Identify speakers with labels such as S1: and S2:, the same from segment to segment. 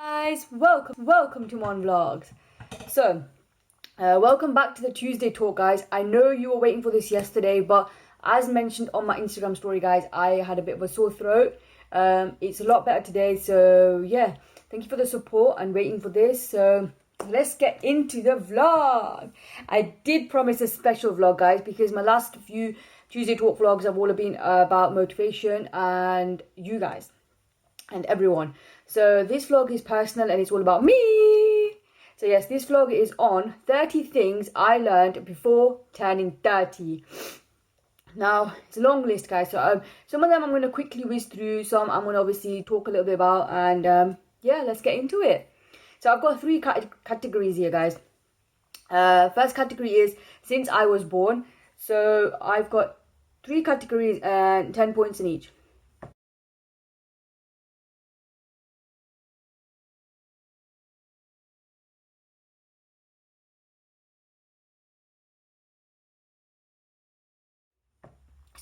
S1: Guys, welcome to Mon Vlogs. Welcome back to the Tuesday talk, guys. I know you were waiting for this yesterday, but as mentioned on my Instagram story, guys, I had a bit of a sore throat. It's a lot better today, so yeah, thank you for the support and waiting for this. So let's get into the vlog. I did promise a special vlog, guys, because my last few Tuesday talk vlogs have all been about motivation and you guys and everyone. So this vlog is personal and it's all about me. So yes, this vlog is on 30 things I learned before turning 30. Now, it's a long list, guys. So some of them I'm going to quickly whiz through. Some I'm going to obviously talk a little bit about. And yeah, let's get into it. So I've got three categories here, guys. First category is since I was born. So I've got three categories and 10 points in each.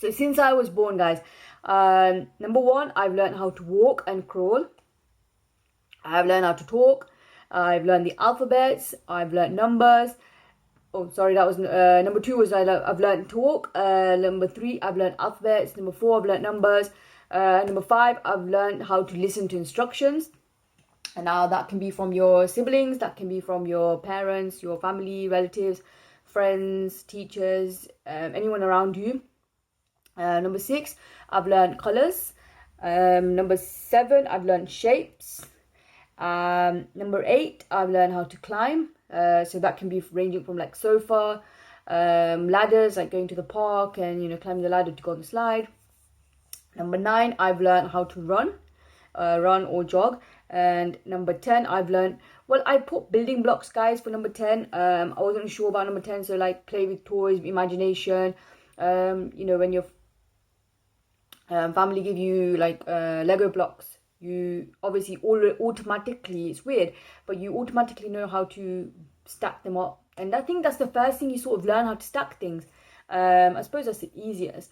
S1: So since I was born, guys, number one, I've learned how to walk and crawl. I've learned how to talk. I've learned the alphabets. I've learned numbers. Oh, sorry, that was number two was I've learned talk. Number three, I've learned alphabets. Number four, I've learned numbers. Number five, I've learned how to listen to instructions. And now that can be from your siblings, that can be from your parents, your family, relatives, friends, teachers, anyone around you. Number six, I've learned colors. Number seven, I've learned shapes. Number eight, I've learned how to climb. So that can be ranging from like sofa, ladders, like going to the park and climbing the ladder to go on the slide. Number nine, I've learned how to run or jog. And number 10, I've learned, well, I put building blocks, guys, for number 10. I wasn't sure about number 10, so like play with toys, imagination. When your family give you like Lego blocks, you obviously automatically, it's weird, but you automatically know how to stack them up. And I think that's the first thing you sort of learn, how to stack things. I suppose that's the easiest.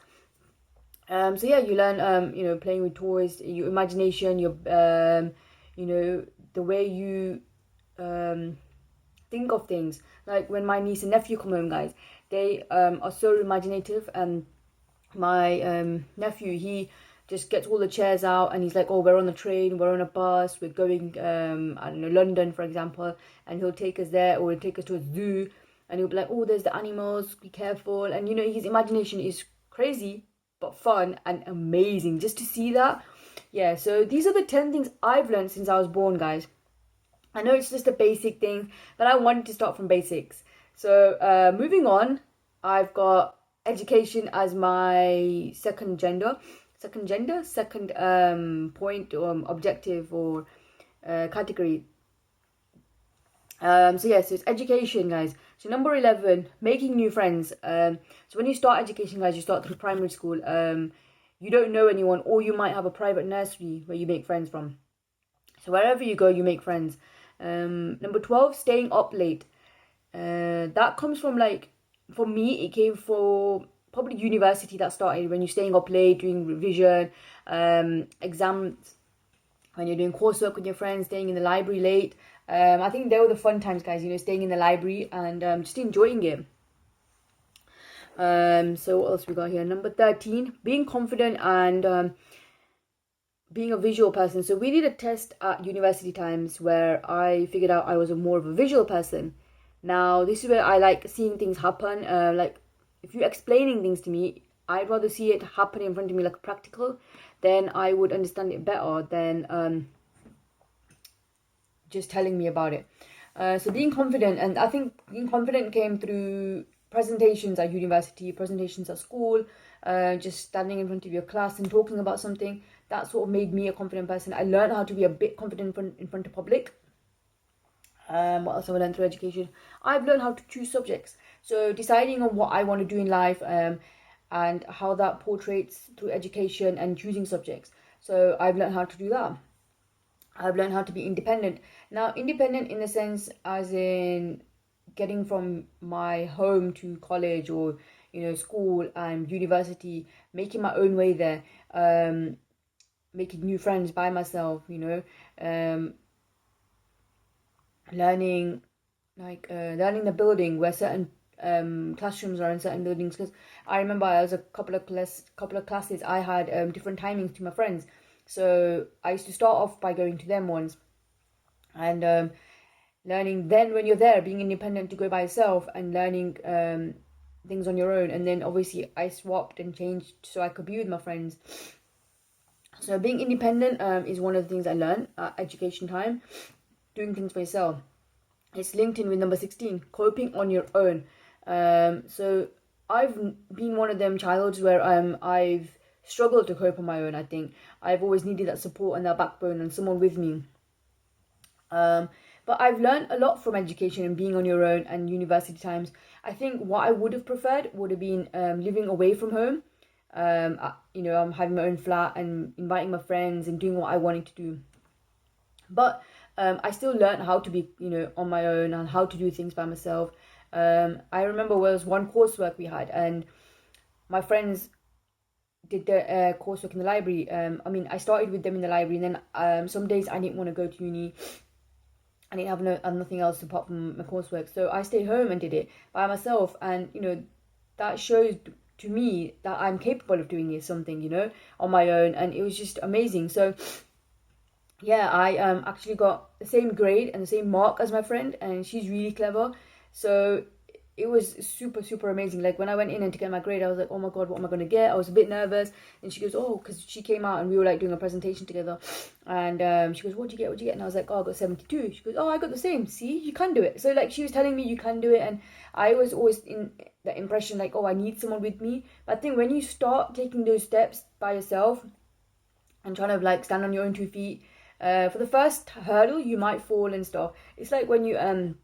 S1: So yeah, you learn playing with toys, your imagination, your the way you think of things. Like when my niece and nephew come home, guys, they are so imaginative. And my nephew, he just gets all the chairs out and he's like, oh, we're on the train, we're on a bus, we're going I don't know, London, for example, and he'll take us there, or he'll take us to a zoo, and he'll be like, oh, there's the animals, be careful. And his imagination is crazy but fun and amazing just to see that. Yeah, so these are the 10 things I've learned since I was born, guys. I know it's just a basic thing, but I wanted to start from basics. So moving on, I've got education as my second point or objective or category. So yes, it's education, guys. So number 11, making new friends. So when you start education, guys, you start through primary school. You don't know anyone, or you might have a private nursery where you make friends from. So wherever you go, you make friends. Number 12, staying up late. That comes from, like, for me, it came for probably university. That started when you're staying up late, doing revision, exams, when you're doing coursework with your friends, staying in the library late. I think they were the fun times, guys, staying in the library and just enjoying it. So what else we got here? Number 13, being confident and being a visual person. So we did a test at university times where I figured out I was more of a visual person. Now, this is where I like seeing things happen. Like, if you're explaining things to me, I'd rather see it happen in front of me, like practical. Then I would understand it better than just telling me about it. So being confident, and I think being confident came through presentations at university, presentations at school, just standing in front of your class and talking about something. That sort of made me a confident person. I learned how to be a bit confident in front of public. What else have I learned through education? I've learned how to choose subjects. So deciding on what I want to do in life and how that portrays through education and choosing subjects. So I've learned how to do that. I've learned how to be independent. Now, independent in the sense as in getting from my home to college or school and university, making my own way there, making new friends by myself, learning learning the building where certain classrooms are in certain buildings. Because I remember I was a couple of classes I had different timings to my friends, so I used to start off by going to them ones, and learning then when you're there being independent to go by yourself and learning things on your own. And then obviously I swapped and changed so I could be with my friends. So being independent is one of the things I learned at education time. Doing things for yourself. It's linked in with number 16, coping on your own. So I've been one of them childhoods where I've struggled to cope on my own. I think I've always needed that support and that backbone and someone with me. But I've learned a lot from education and being on your own and university times. I think what I would have preferred would have been living away from home. I'm having my own flat and inviting my friends and doing what I wanted to do. But I still learned how to be, on my own and how to do things by myself. I remember there was one coursework we had, and my friends did the coursework in the library. I started with them in the library, and then some days I didn't want to go to uni. I didn't have nothing else apart from my coursework, so I stayed home and did it by myself. And that shows to me that I'm capable of doing something, on my own, and it was just amazing. So yeah, I actually got the same grade and the same mark as my friend, and she's really clever. So it was super, super amazing. Like when I went in and to get my grade, I was like, oh my god, what am I going to get? I was a bit nervous. And she goes, oh, because she came out and we were like doing a presentation together. And she goes, what'd you get? What'd you get? And I was like, oh, I got 72. She goes, oh, I got the same. See, you can do it. So like she was telling me you can do it. And I was always in the impression like, oh, I need someone with me. But I think when you start taking those steps by yourself and trying to like stand on your own 2 feet, for the first hurdle you might fall and stuff. It's like when you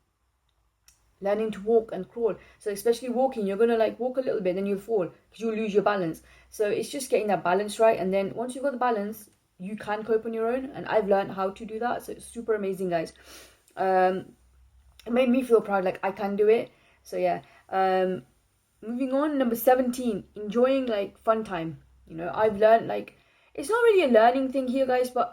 S1: learning to walk and crawl. So especially walking, you're gonna like walk a little bit, then you'll fall because you'll lose your balance. So it's just getting that balance right, and then once you've got the balance, you can cope on your own. And I've learned how to do that, so it's super amazing, guys. It made me feel proud, like I can do it. So yeah. Moving on, number 17, enjoying like fun time. I've learned like it's not really a learning thing here, guys, but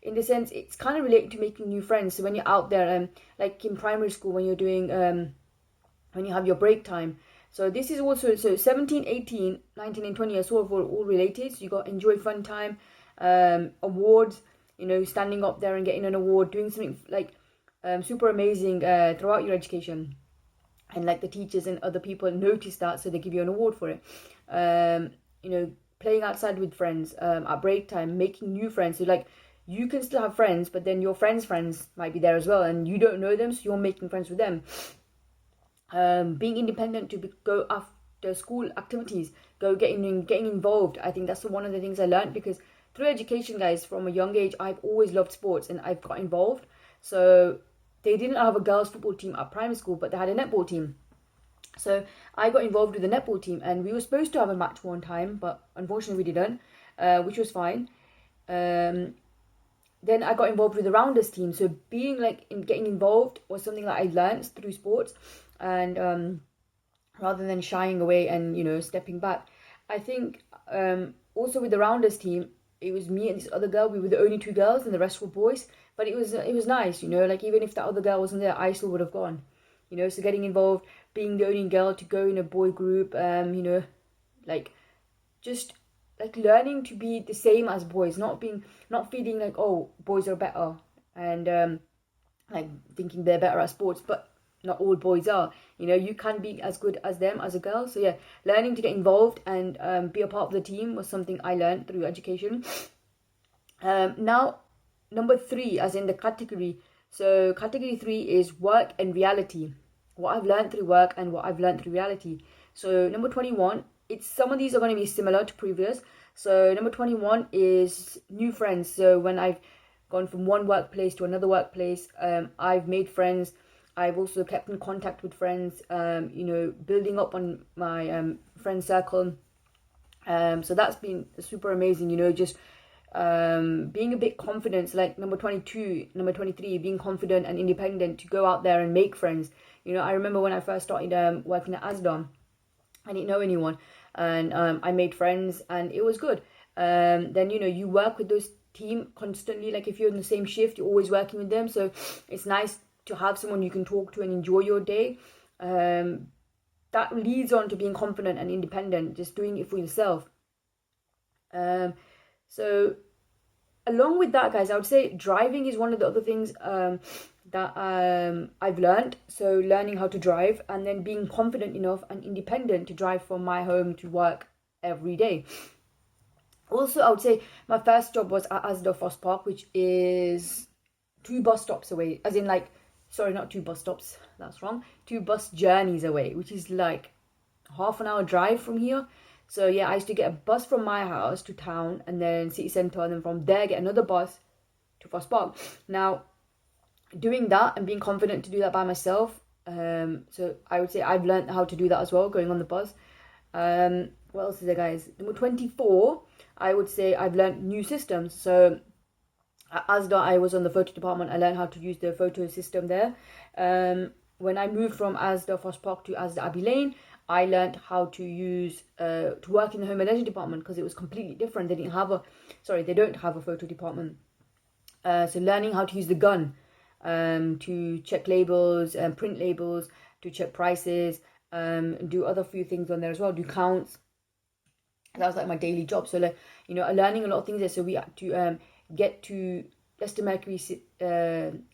S1: in the sense it's kind of related to making new friends. So when you're out there, like in primary school, when you're doing when you have your break time. So this is also, so 17, 18, 19 and 20 are sort of all related. So you got enjoy fun time, awards, standing up there and getting an award, doing something like super amazing throughout your education. And like the teachers and other people notice that, so they give you an award for it. Playing outside with friends at break time, making new friends. So like you can still have friends, but then your friends might be there as well, and you don't know them, so you're making friends with them. Being independent to go after school activities, getting involved. I think that's one of the things I learned, because through education, guys, from a young age, I've always loved sports and I've got involved. So they didn't have a girls' football team at primary school, but they had a netball team. So I got involved with the netball team, and we were supposed to have a match one time, but unfortunately we didn't, which was fine. Then I got involved with the rounders team. So being like getting involved was something that I learned through sports, and rather than shying away and stepping back. I think also with the rounders team, it was me and this other girl. We were the only two girls, and the rest were boys. But it was nice, like even if that other girl wasn't there, I still would have gone. So getting involved, being the only girl to go in a boy group, like just like learning to be the same as boys, not feeling like, oh, boys are better, and like thinking they're better at sports, but not all boys are. You can be as good as them as a girl. So yeah, learning to get involved and be a part of the team was something I learned through education. Now, number 3, as in the category. So category 3 is work and reality. What I've learned through work and what I've learned through reality. So number 21, some of these are going to be similar to previous. So number 21 is new friends. So when I've gone from one workplace to another workplace, I've made friends. I've also kept in contact with friends, building up on my friend circle. So that's been super amazing, just being a bit confident. So like number 22, number 23, being confident and independent to go out there and make friends. I remember when I first started working at Asda, I didn't know anyone, and I made friends and it was good. Then you work with those team constantly. Like if you're in the same shift, you're always working with them, so it's nice to have someone you can talk to and enjoy your day. That leads on to being confident and independent, just doing it for yourself. So along with that, guys, I would say driving is one of the other things that I've learned. So learning how to drive and then being confident enough and independent to drive from my home to work every day. Also, I would say my first job was at Asda Foss Park, which is 2 bus stops away, as in like, sorry, not 2 bus stops, that's wrong, 2 bus journeys away, which is like half an hour drive from here. So yeah, I used to get a bus from my house to town and then city centre, and then from there get another bus to Foss Park. Now, doing that and being confident to do that by myself, so I would say I've learned how to do that as well, going on the bus. What else is there, guys? Number 24, I would say I've learned new systems. So at Asda, I was on the photo department. I learned how to use the photo system there. When I moved from Asda Foss Park to Asda Abbey Lane, I learned how to use to work in the home and leisure department, because it was completely different. They don't have a photo department. So learning how to use the gun to check labels and print labels, to check prices, do other few things on there as well, do counts. That was like my daily job. So like, learning a lot of things there. So we had to get to Leicester Mercury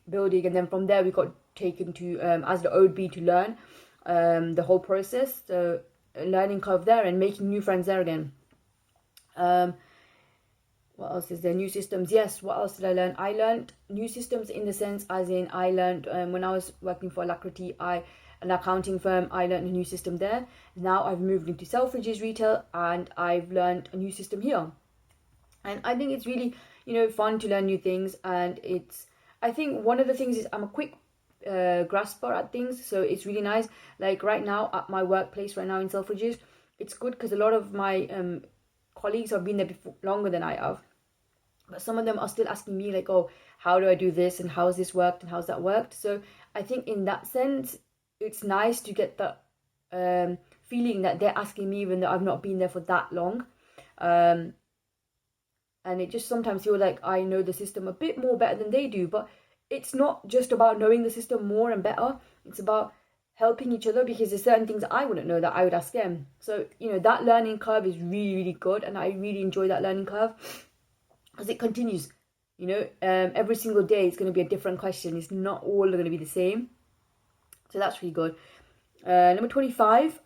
S1: building, and then from there we got taken to Asda Oadby to learn the whole process. So learning curve there and making new friends there again. What else is there? New systems. Yes, what else did I learn? I learned new systems in the sense as in I learned when I was working for Alacrity, an accounting firm, I learned a new system there. Now I've moved into Selfridges retail and I've learned a new system here. And I think it's really, fun to learn new things. And I think one of the things is I'm a quick grasper at things. So it's really nice. Like right now at my workplace right now in Selfridges, it's good because a lot of my colleagues have been there before, longer than I have. But some of them are still asking me like, oh, how do I do this? And how's this worked? And how's that worked? So I think in that sense, it's nice to get that feeling that they're asking me even though I've not been there for that long. And it just sometimes feels like I know the system a bit more better than they do. But it's not just about knowing the system more and better. It's about helping each other, because there's certain things I wouldn't know that I would ask them. So, that learning curve is really, really good. And I really enjoy that learning curve because it continues. Every single day it's going to be a different question. It's not all going to be the same. So that's really good. Number 25,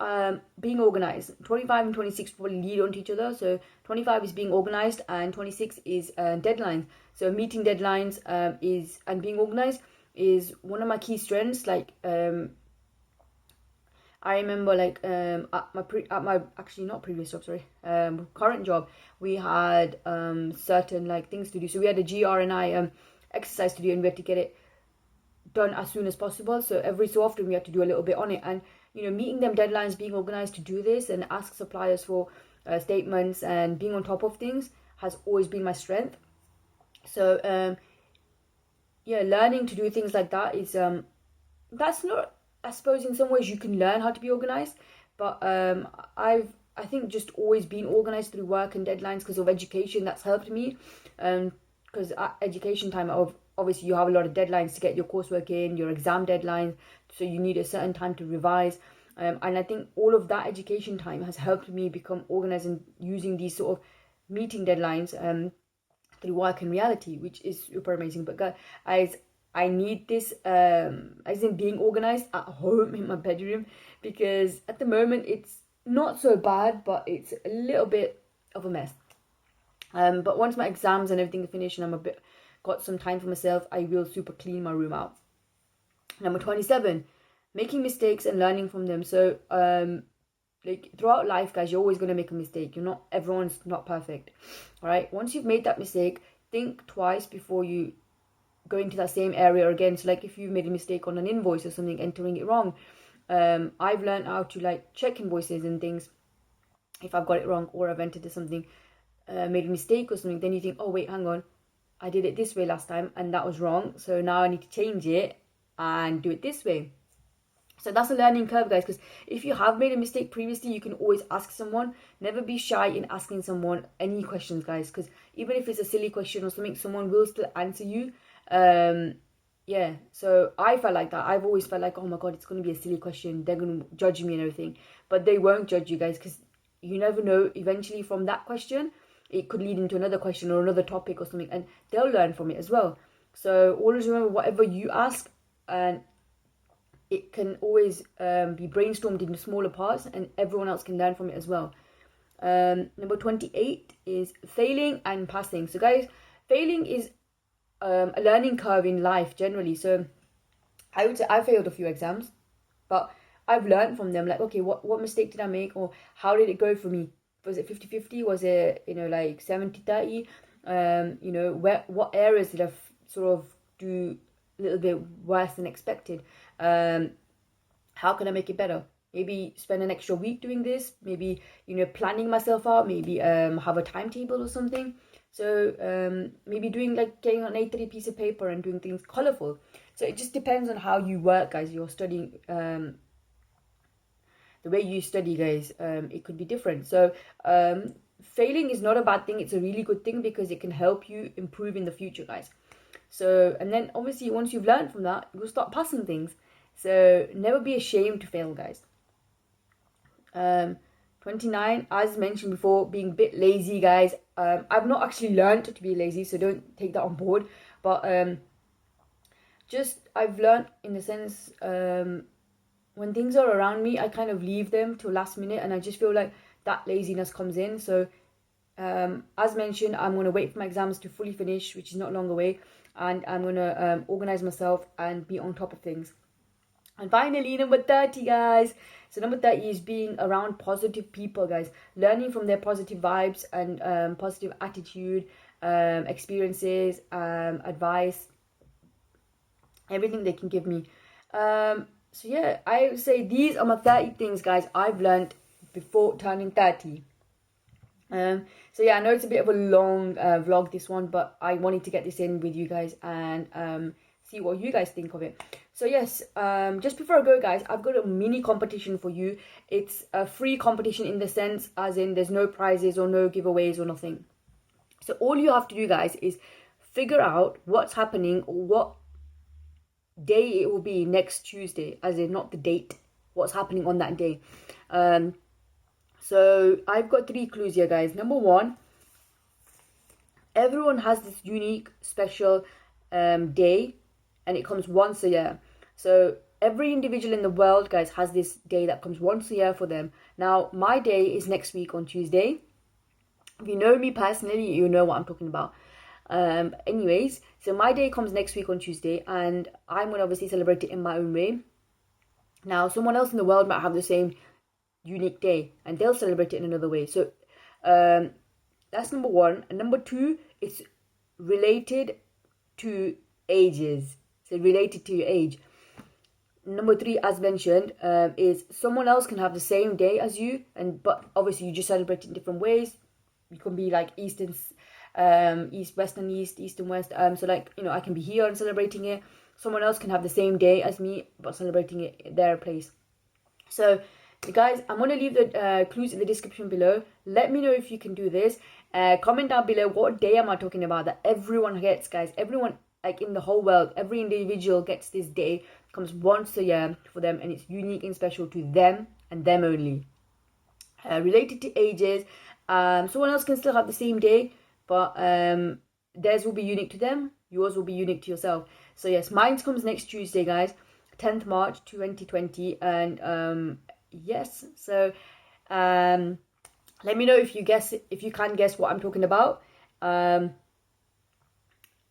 S1: being organized. 25 and 26 probably lead on to each other. So 25 is being organized and 26 is deadlines. So meeting deadlines and being organized is one of my key strengths. Like I remember like at my actually not previous job, sorry, current job, we had certain like things to do. So we had a GRNI exercise to do, and we had to get it done as soon as possible. So every so often we had to do a little bit on it, and meeting them deadlines, being organized to do this and ask suppliers for statements and being on top of things has always been my strength. So learning to do things like that is that's not, I suppose in some ways you can learn how to be organized, but I think just always been organized through work and deadlines because of education. That's helped me, because at education time, obviously you have a lot of deadlines to get your coursework in, your exam deadlines, so you need a certain time to revise, and I think all of that education time has helped me become organized and using these sort of meeting deadlines through work and reality, which is super amazing. But guys, I need this as in being organized at home in my bedroom, because at the moment it's not so bad, but it's a little bit of a mess. But once my exams and everything are finished and I'm got some time for myself, I will super clean my room out. Number 27, making mistakes and learning from them. So like throughout life, guys, you're always going to make a mistake. Everyone's not perfect. All right, once you've made that mistake, think twice before you go into that same area again. So like if you made a mistake on an invoice or something, entering it wrong, I've learned how to like check invoices and things if I've got it wrong, or I've entered something, made a mistake or something. Then you think, oh wait, hang on, I did it this way last time and that was wrong, so now I need to change it and do it this way. So that's a learning curve, guys, because if you have made a mistake previously, you can always ask someone. Never be shy in asking someone any questions, guys, because even if it's a silly question or something, someone will still answer you. yeah, so I felt like that. I've always felt like, oh my god, it's going to be a silly question, they're going to judge me and everything, but they won't judge you guys, because you never know, eventually from that question it could lead into another question or another topic or something, and they'll learn from it as well. So always remember, whatever you ask, and it can always be brainstormed into smaller parts, and everyone else can learn from it as well. Number 28 is failing and passing. So guys, failing is a learning curve in life generally. So I would say I failed a few exams, but I've learned from them. Like, okay, what mistake did I make, or how did it go for me? Was it 50-50? Was it, like 70-30? What areas did I sort of do a little bit worse than expected? How can I make it better? Maybe spend an extra week doing this. Maybe, planning myself out. Maybe have a timetable or something. So maybe getting an A3 piece of paper and doing things colorful. So it just depends on how you work, guys. You're studying, the way you study, guys, it could be different. So failing is not a bad thing. It's a really good thing, because it can help you improve in the future, guys. So, and then obviously once you've learned from that, you'll start passing things. So never be ashamed to fail, guys. 29, as mentioned before, being a bit lazy, guys. I've not actually learned to be lazy, so don't take that on board. But just I've learned in the sense, when things are around me, I kind of leave them till last minute, and I just feel like that laziness comes in. So as mentioned, I'm going to wait for my exams to fully finish, which is not long away, and I'm going to organize myself and be on top of things. And finally, number 30, guys. So number 30 is being around positive people, guys. Learning from their positive vibes and positive attitude, experiences, advice, everything they can give me. So yeah, I would say these are my 30 things, guys, I've learned before turning 30. So yeah, I know it's a bit of a long vlog, this one, but I wanted to get this in with you guys and see what you guys think of it. So yes, just before I go, guys, I've got a mini competition for you. It's a free competition in the sense as in there's no prizes or no giveaways or nothing. So all you have to do, guys, is figure out what's happening or what day it will be next Tuesday, as in not the date, what's happening on that day. So I've got 3 clues here, guys. Number 1, everyone has this unique, special day, and it comes once a year. So every individual in the world, guys, has this day that comes once a year for them. Now, my day is next week on Tuesday. If you know me personally, you know what I'm talking about. Anyways, so my day comes next week on Tuesday, and I'm going to obviously celebrate it in my own way. Now, someone else in the world might have the same unique day, and they'll celebrate it in another way. So that's number 1. And number 2, it's related to ages. So related to your age. Number 3, as mentioned, is someone else can have the same day as you, but obviously you just celebrate it in different ways. You can be like east, west and east, east and west. So like, I can be here and celebrating it. Someone else can have the same day as me, but celebrating it at their place. So guys, I'm going to leave the clues in the description below. Let me know if you can do this. Comment down below, what day am I talking about that everyone gets, guys. Everyone, like in the whole world, every individual gets this day. It comes once a year for them, and it's unique and special to them and them only. Related to ages, someone else can still have the same day, but theirs will be unique to them. Yours will be unique to yourself. So yes, mine comes next Tuesday, guys, 10th March 2020, and yes, so let me know if you can guess what I'm talking about,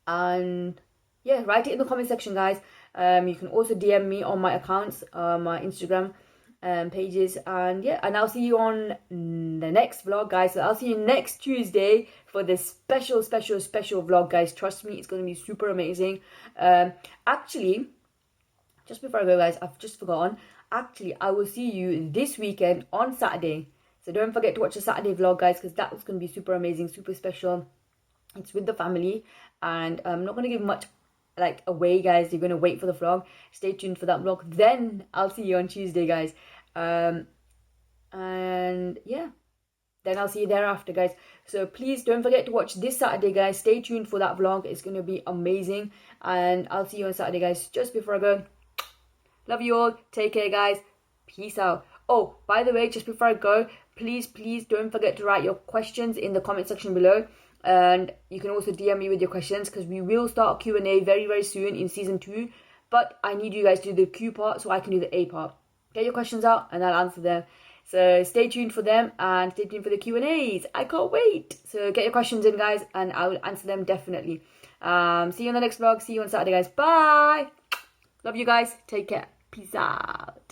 S1: and yeah, write it in the comment section, guys. You can also DM me on my accounts, my Instagram pages, and yeah, and I'll see you on the next vlog, guys. So I'll see you next Tuesday for this special vlog, guys. Trust me, it's going to be super amazing. Actually, just before I go, guys, I've just forgotten. Actually, I will see you this weekend on Saturday. So don't forget to watch the Saturday vlog, guys, because that was going to be super amazing, super special. It's with the family, and I'm not going to give much away, guys. You're going to wait for the vlog. Stay tuned for that vlog. Then I'll see you on Tuesday, guys. And yeah, then I'll see you thereafter, guys. So please don't forget to watch this Saturday, guys. Stay tuned for that vlog. It's going to be amazing. And I'll see you on Saturday, guys. Just before I go, love you all. Take care, guys. Peace out. Oh, by the way, just before I go, please don't forget to write your questions in the comment section below. And you can also DM me with your questions, because we will start Q&A very, very soon in season 2. But I need you guys to do the Q part so I can do the A part. Get your questions out and I'll answer them. So stay tuned for them and stay tuned for the Q&As. I can't wait. So get your questions in, guys, and I will answer them definitely. See you on the next vlog. See you on Saturday, guys. Bye. Love you guys. Take care. Peace out.